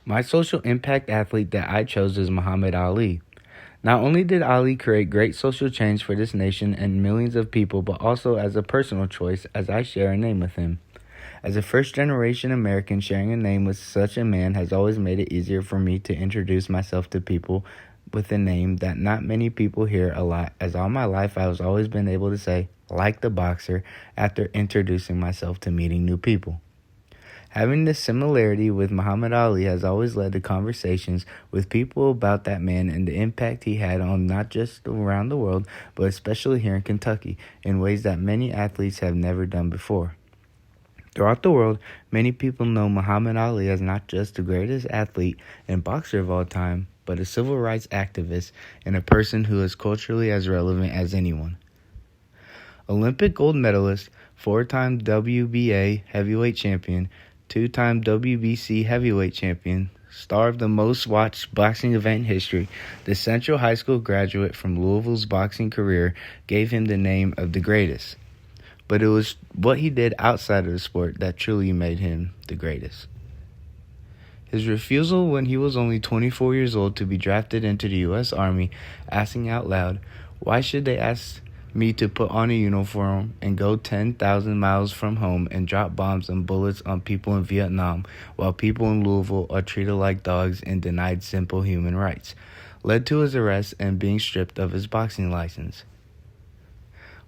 My social impact athlete that I chose is Muhammad Ali. Not only did Ali create great social change for this nation and millions of people, but also as a personal choice, as I share a name with him. As a first generation American, sharing a name with such a man has always made it easier for me to introduce myself to people with a name that not many people hear a lot, as all my life I was always been able to say, like the boxer, after introducing myself to meeting new people. Having this similarity with Muhammad Ali has always led to conversations with people about that man and the impact he had on not just around the world, but especially here in Kentucky, in ways that many athletes have never done before. Throughout the world, many people know Muhammad Ali as not just the greatest athlete and boxer of all time, but a civil rights activist and a person who is culturally as relevant as anyone. Olympic gold medalist, four-time WBA heavyweight champion, two-time WBC heavyweight champion, star of the most watched boxing event in history, the Central High School graduate from Louisville's boxing career gave him the name of the greatest. But it was what he did outside of the sport that truly made him the greatest. His refusal when he was only 24 years old to be drafted into the U.S. Army, asking out loud, "Why should they ask me to put on a uniform and go 10,000 miles from home and drop bombs and bullets on people in Vietnam while people in Louisville are treated like dogs and denied simple human rights?" led to his arrest and being stripped of his boxing license.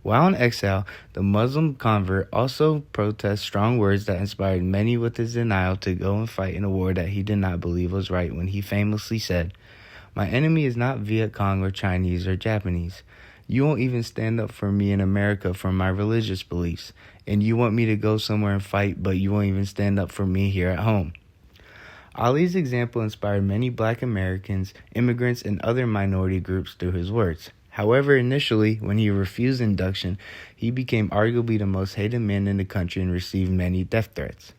While in exile, the Muslim convert also protests strong words that inspired many with his denial to go and fight in a war that he did not believe was right when he famously said, "My enemy is not Viet Cong or Chinese or Japanese. You won't even stand up for me in America for my religious beliefs, and you want me to go somewhere and fight, but you won't even stand up for me here at home." Ali's example inspired many black Americans, immigrants, and other minority groups through his words. However, initially, when he refused induction, he became arguably the most hated man in the country and received many death threats.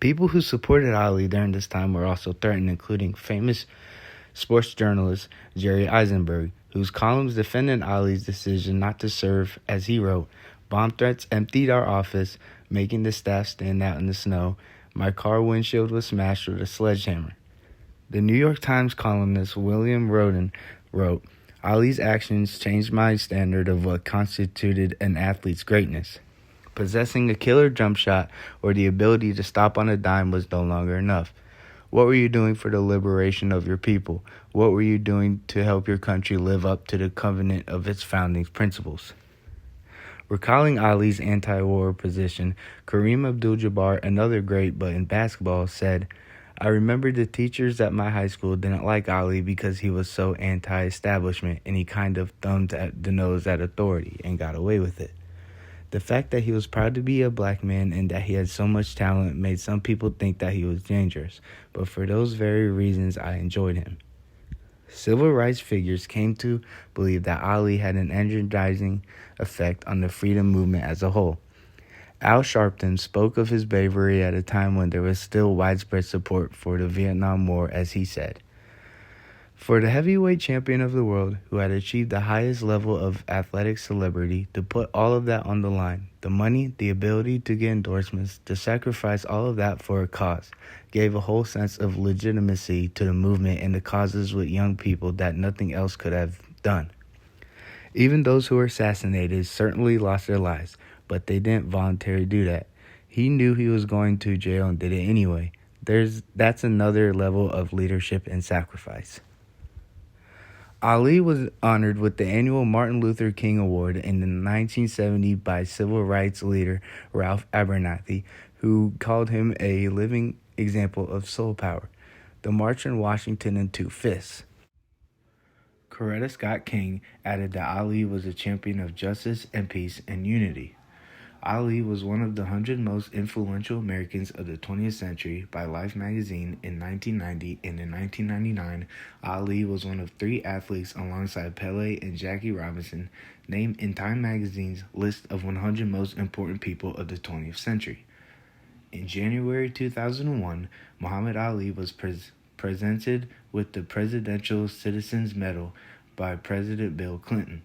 People who supported Ali during this time were also threatened, including famous sports journalist Jerry Eisenberg, whose columns defended Ali's decision not to serve, as he wrote, "Bomb threats emptied our office, making the staff stand out in the snow. My car windshield was smashed with a sledgehammer." The New York Times columnist William Roden wrote, "Ali's actions changed my standard of what constituted an athlete's greatness. Possessing a killer jump shot or the ability to stop on a dime was no longer enough. What were you doing for the liberation of your people? What were you doing to help your country live up to the covenant of its founding principles?" Recalling Ali's anti-war position, Kareem Abdul-Jabbar, another great but in basketball, said, "I remember the teachers at my high school didn't like Ali because he was so anti-establishment and he kind of thumbed at the nose at authority and got away with it. The fact that he was proud to be a black man and that he had so much talent made some people think that he was dangerous, but for those very reasons I enjoyed him." Civil rights figures came to believe that Ali had an energizing effect on the freedom movement as a whole. Al Sharpton spoke of his bravery at a time when there was still widespread support for the Vietnam War, as he said, "For the heavyweight champion of the world, who had achieved the highest level of athletic celebrity, to put all of that on the line, the money, the ability to get endorsements, to sacrifice all of that for a cause, gave a whole sense of legitimacy to the movement and the causes with young people that nothing else could have done. Even those who were assassinated certainly lost their lives, but they didn't voluntarily do that. He knew he was going to jail and did it anyway. That's another level of leadership and sacrifice." Ali was honored with the annual Martin Luther King Award in 1970 by civil rights leader Ralph Abernathy, who called him a living example of soul power. The March on Washington in Two Fists. Coretta Scott King added that Ali was a champion of justice and peace and unity. Ali was one of the 100 most influential Americans of the 20th century by Life magazine in 1990, and in 1999, Ali was one of 3 athletes alongside Pele and Jackie Robinson named in Time magazine's list of 100 most important people of the 20th century. In January 2001, Muhammad Ali was presented with the Presidential Citizens Medal by President Bill Clinton.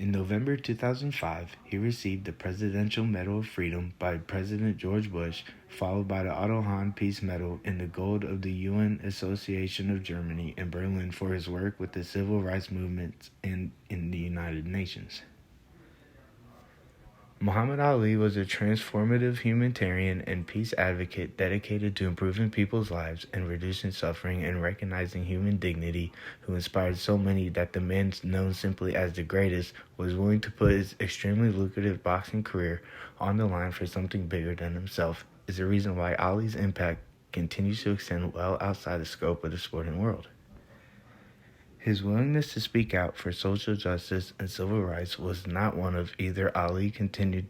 In November 2005, he received the Presidential Medal of Freedom by President George Bush, followed by the Otto Hahn Peace Medal and the Gold of the UN Association of Germany in Berlin for his work with the civil rights movements in the United Nations. Muhammad Ali was a transformative humanitarian and peace advocate dedicated to improving people's lives and reducing suffering and recognizing human dignity, who inspired so many that the man known simply as the greatest was willing to put his extremely lucrative boxing career on the line for something bigger than himself, is the reason why Ali's impact continues to extend well outside the scope of the sporting world. His willingness to speak out for social justice and civil rights was not one of either. Ali continued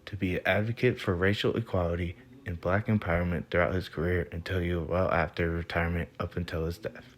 to be an advocate for racial equality and black empowerment throughout his career until well after retirement up until his death.